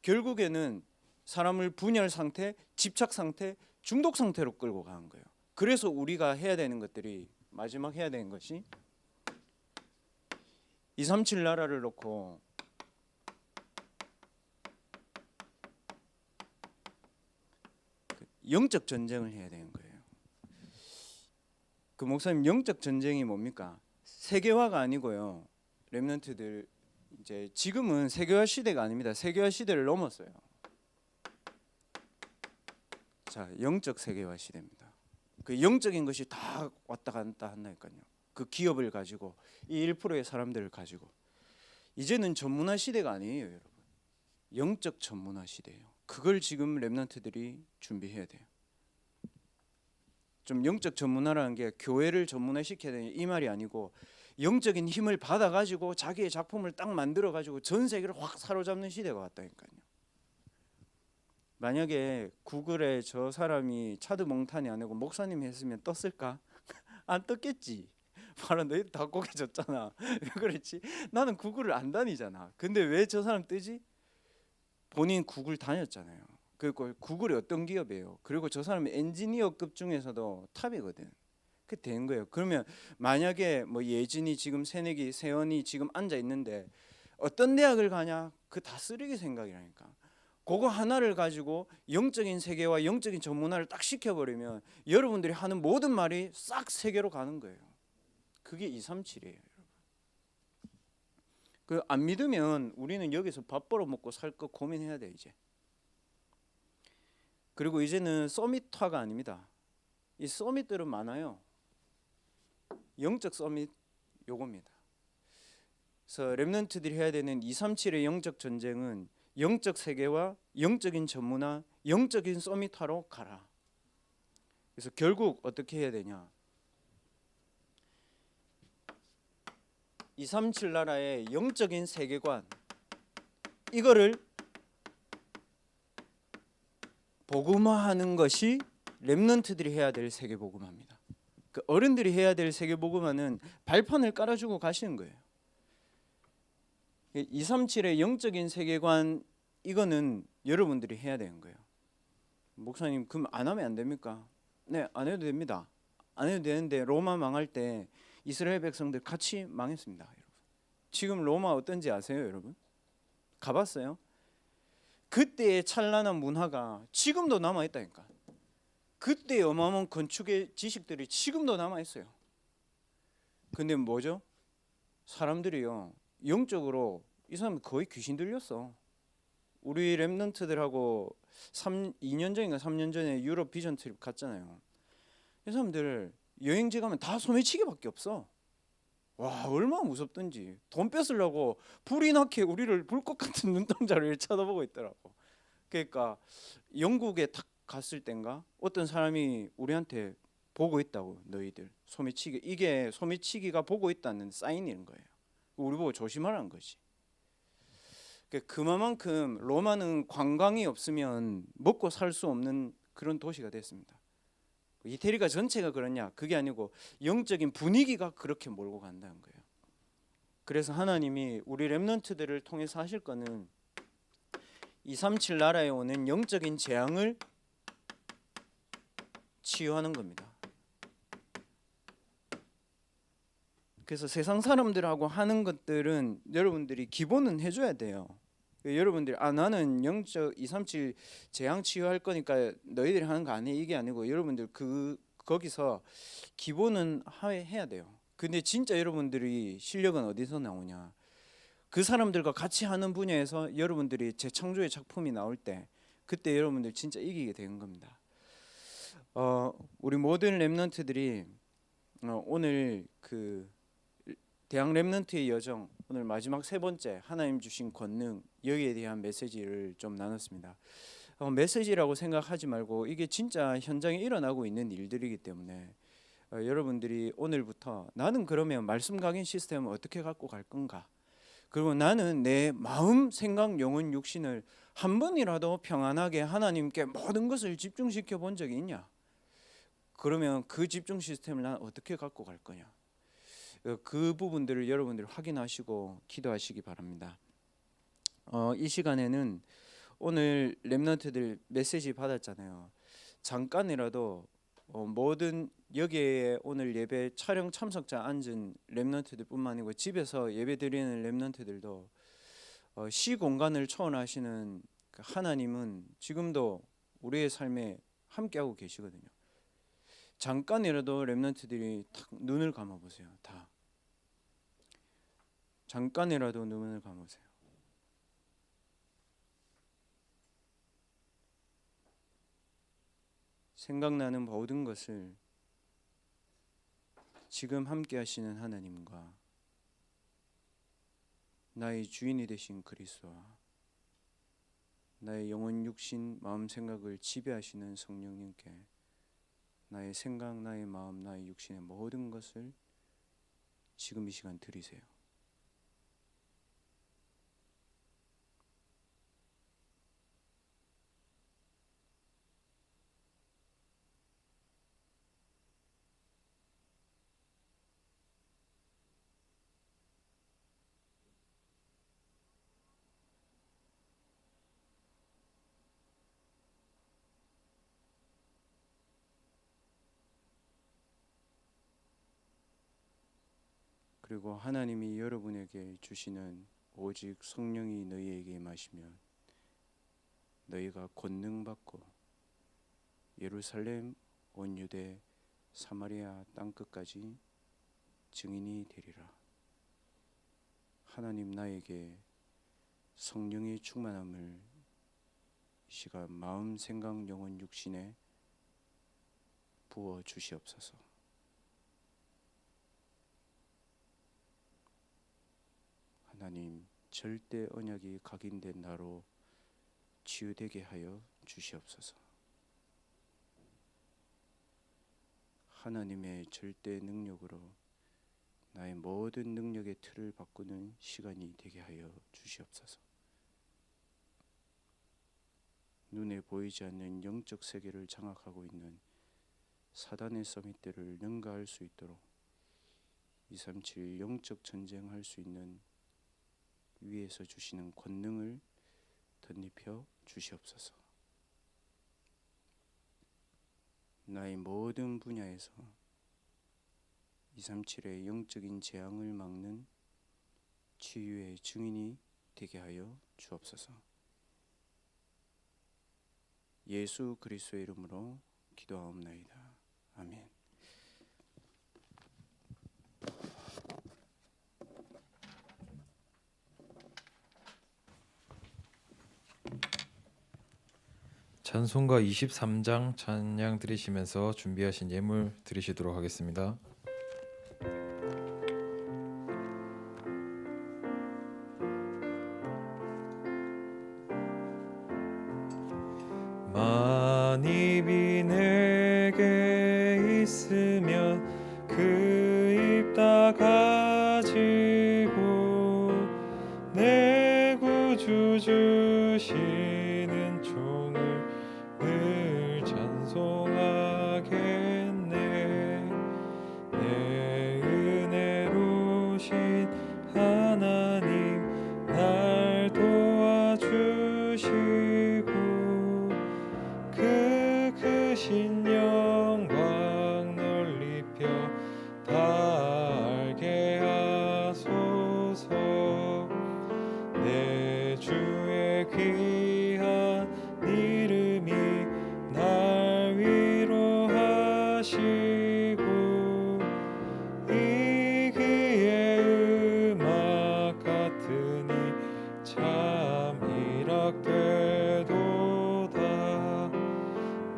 결국에는 사람을 분열 상태, 집착 상태, 중독 상태로 끌고 가는 거예요. 그래서 우리가 해야 되는 것들이 마지막 해야 되는 것이 237 나라를 놓고 영적 전쟁을 해야 되는 거예요. 그 목사님 영적 전쟁이 뭡니까? 세계화가 아니고요. 렘넌트들 이제 지금은 세계화 시대가 아닙니다. 세계화 시대를 넘었어요. 자, 영적 세계화 시대입니다. 그 영적인 것이 다 왔다 갔다 한다니까요. 그 기업을 가지고 이 1%의 사람들을 가지고 이제는 전문화 시대가 아니에요, 여러분. 영적 전문화 시대예요. 그걸 지금 렘넌트들이 준비해야 돼요. 좀 영적 전문화라는 게 교회를 전문화 시켜야 되는 이 말이 아니고 영적인 힘을 받아 가지고 자기의 작품을 딱 만들어 가지고 전 세계를 확 사로잡는 시대가 왔다니까요. 만약에 구글에 저 사람이 차드 몽탄이 아니고 목사님이 했으면 떴을까? 안 떴겠지. 바로 너희 다 고개졌잖아. 왜 그랬지? 나는 구글을 안 다니잖아. 근데 왜 저 사람 뜨지? 본인 구글 다녔잖아요. 그리고 구글이 어떤 기업이에요? 그리고 저 사람이 엔지니어급 중에서도 탑이거든. 그 된 거예요. 그러면 만약에 뭐 예진이 지금 새내기 세연이 지금 앉아 있는데 어떤 대학을 가냐? 그 다 쓰레기 생각이라니까. 그거 하나를 가지고 영적인 세계와 영적인 전문화를 딱 시켜버리면 여러분들이 하는 모든 말이 싹 세계로 가는 거예요. 그게 237이에요. 그 안 믿으면 우리는 여기서 밥 벌어 먹고 살 거 고민해야 돼 이제. 그리고 이제는 서밋화가 아닙니다. 이 서밋들은 많아요. 영적 서밋 요겁니다. 그래서 렘넌트들이 해야 되는 237의 영적 전쟁은 영적 세계와 영적인 전문화, 영적인 서밋화로 가라. 그래서 결국 어떻게 해야 되냐? 237 나라의 영적인 세계관, 이거를 복음화하는 것이 렘넌트들이 해야 될 세계 복음화입니다. 그 어른들이 해야 될 세계 복음화는 발판을 깔아주고 가시는 거예요. 237의 영적인 세계관, 이거는 여러분들이 해야 되는 거예요. 목사님, 그럼 안 하면 안 됩니까? 네, 안 해도 됩니다. 안 해도 되는데 로마 망할 때 이스라엘 백성들 같이 망했습니다. 여러분. 지금 로마 어떤지 아세요, 여러분? 가봤어요? 그때의 찬란한 문화가 지금도 남아 있다니까. 그때 어마어마한 건축의 지식들이 지금도 남아 있어요. 근데 뭐죠? 사람들이요, 영적으로 이 사람 거의 귀신 들렸어. 우리 렘넌트들하고 2년 전인가 3년 전에 유럽 비전 트립 갔잖아요. 이 사람들 여행지 가면 다 소매치기밖에 없어. 와, 얼마나 무섭던지. 돈 뺏으려고 불이 나게 우리를 불꽃 같은 눈동자를 쳐다보고 있더라고. 그러니까 영국에 딱 갔을 땐가 어떤 사람이 우리한테 보고 있다고, 너희들 소매치기, 이게 소매치기가 보고 있다는 사인인 거예요. 우리 보고 조심하라는 거지. 그만큼 로마는 관광이 없으면 먹고 살 수 없는 그런 도시가 됐습니다. 이태리가 전체가 그러냐? 그게 아니고 영적인 분위기가 그렇게 몰고 간다는 거예요. 그래서 하나님이 우리 렘넌트들을 통해서 하실 거는 237 나라에 오는 영적인 재앙을 치유하는 겁니다. 그래서 세상 사람들하고 하는 것들은 여러분들이 기본은 해줘야 돼요. 여러분들이 나는 영적 237 재앙 치유할 거니까 너희들이 하는 거 아니야, 이게 아니고 여러분들 거기서 기본은 해야 돼요. 근데 진짜 여러분들이 실력은 어디서 나오냐? 그 사람들과 같이 하는 분야에서 여러분들이 재창조의 작품이 나올 때, 그때 여러분들 진짜 이기게 되는 겁니다. 우리 모든 렘넌트들이 오늘 그 대학 렘넌트의 여정, 오늘 마지막 세 번째 하나님 주신 권능, 여기에 대한 메시지를 좀 나눴습니다. 메시지라고 생각하지 말고 이게 진짜 현장에 일어나고 있는 일들이기 때문에 여러분들이 오늘부터 나는 그러면 말씀 각인 시스템을 어떻게 갖고 갈 건가? 그리고 나는 내 마음, 생각, 영혼, 육신을 한 번이라도 평안하게 하나님께 모든 것을 집중시켜 본 적이 있냐? 그러면 그 집중 시스템을 난 어떻게 갖고 갈 거냐? 그 부분들을 여러분들 확인하시고 기도하시기 바랍니다. 이 시간에는 오늘 렘넌트들 메시지 받았잖아요. 잠깐이라도 모든 여기에 오늘 예배 촬영 참석자 앉은 렘넌트들 뿐만 아니고 집에서 예배 드리는 렘넌트들도 시 공간을 초월하시는 하나님은 지금도 우리의 삶에 함께하고 계시거든요. 잠깐이라도 렘넌트들이 탁 눈을 감아보세요. 다 잠깐이라도 눈을 감으세요. 생각나는 모든 것을 지금 함께 하시는 하나님과 나의 주인이 되신 그리스도와 나의 영혼, 육신, 마음, 생각을 지배하시는 성령님께 나의 생각, 나의 마음, 나의 육신의 모든 것을 지금 이 시간 드리세요. 그리고 하나님이 여러분에게 주시는 오직 성령이 너희에게 임하시면 너희가 권능받고 예루살렘, 온 유대, 사마리아 땅끝까지 증인이 되리라. 하나님 나에게 성령의 충만함을 이 시간 마음, 생각, 영혼, 육신에 부어 주시옵소서. 하나님, 절대 언약이 각인된 나로 치유되게 하여 주시옵소서. 하나님의 절대 능력으로 나의 모든 능력의 틀을 바꾸는 시간이 되게 하여 주시옵소서. 눈에 보이지 않는 영적 세계를 장악하고 있는 사단의 서밋들을 능가할 수 있도록 237 영적 전쟁할 수 있는 위에서 주시는 권능을 덧입혀 주시옵소서. 나의 모든 분야에서 237의 영적인 재앙을 막는 치유의 증인이 되게 하여 주옵소서. 예수 그리스도의 이름으로 기도하옵나이다. 아멘. 찬송가 23장 찬양 드리시면서 준비하신 예물 드리시도록 하겠습니다. 만입이 내게 있으면 그 입 다 가지고 내 구주 주시는 총을 늘 찬송하겠네. 내 은혜로신 하나님 날 도와주시고 그 크신 영광 널리 펴 다 알게 하소서. 내 주의 귀한 이름이 날 위로하시고 이 귀의 음악 같으니 참 희락되도다.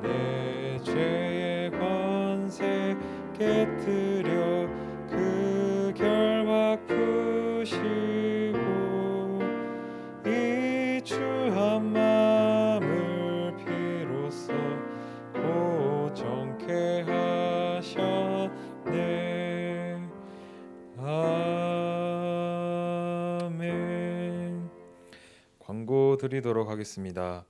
내 죄의 권세 깨뜨려 그 결박 푸시고 이 추한 마음을 피로써 고정케 하셨네. 아멘. 광고 드리도록 하겠습니다.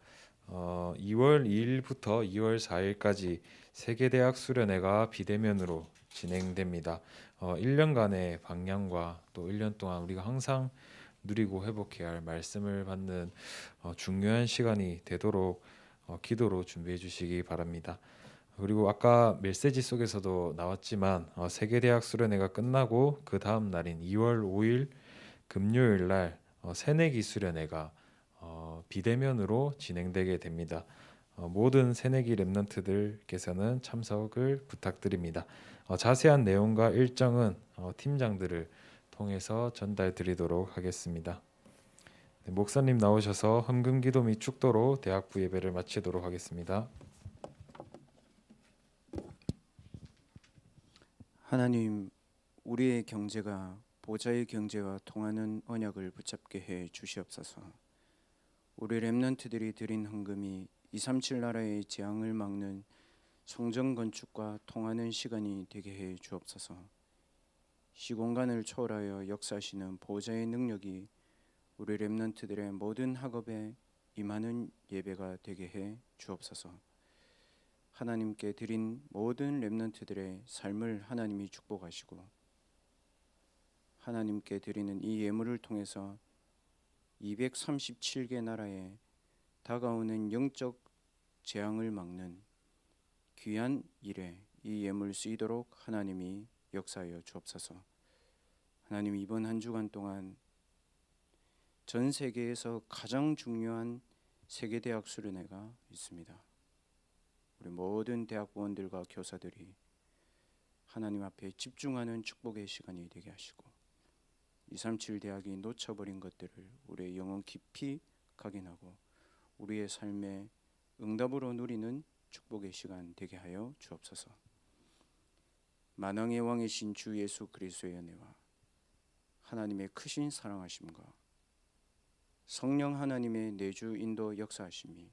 2월 2일부터 2월 4일까지 세계대학 수련회가 비대면으로 진행됩니다. 1년간의 방향과 또 1년 동안 우리가 항상 누리고 회복해야 할 말씀을 받는 중요한 시간이 되도록 기도로 준비해 주시기 바랍니다. 그리고 아까 메시지 속에서도 나왔지만 세계대학 수련회가 끝나고 그 다음 날인 2월 5일 금요일 날 새내기 수련회가 비대면으로 진행되게 됩니다. 모든 새내기 랩런트들께서는 참석을 부탁드립니다. 자세한 내용과 일정은 팀장들을 통해서 전달 드리도록 하겠습니다. 네, 목사님 나오셔서 헌금기도 및 축도로 대학부 예배를 마치도록 하겠습니다. 하나님, 우리의 경제가 보좌의 경제와 통하는 언약을 붙잡게 해 주시옵소서. 우리 렘넌트들이 드린 헌금이 237 나라의 재앙을 막는 성전 건축과 통하는 시간이 되게 해 주옵소서. 시공간을 초월하여 역사하시는 보좌의 능력이 우리 렘넌트들의 모든 학업에 임하는 예배가 되게 해 주옵소서. 하나님께 드린 모든 렘넌트들의 삶을 하나님이 축복하시고 하나님께 드리는 이 예물을 통해서 237개 나라에 다가오는 영적 재앙을 막는 귀한 일에 이 예물 쓰이도록 하나님이 역사하여 주옵소서. 하나님, 이번 한 주간 동안 전 세계에서 가장 중요한 세계대학 수련회가 있습니다. 우리 모든 대학부원들과 교사들이 하나님 앞에 집중하는 축복의 시간이 되게 하시고 237 대학이 놓쳐버린 것들을 우리의 영혼 깊이 각인하고 우리의 삶의 응답으로 누리는 축복의 시간 되게 하여 주옵소서. 만왕의 왕이신 주 예수 그리스도의 은혜와 하나님의 크신 사랑하심과 성령 하나님의 내주 인도 역사하심이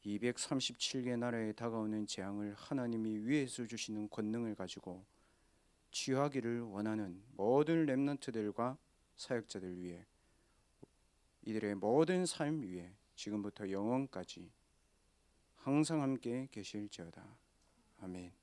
237개 나라에 다가오는 재앙을 하나님이 위에서 주시는 권능을 가지고 치유하기를 원하는 모든 렘넌트들과 사역자들 위해 이들의 모든 삶 위에 지금부터 영원까지 항상 함께 계실지어다. 아멘.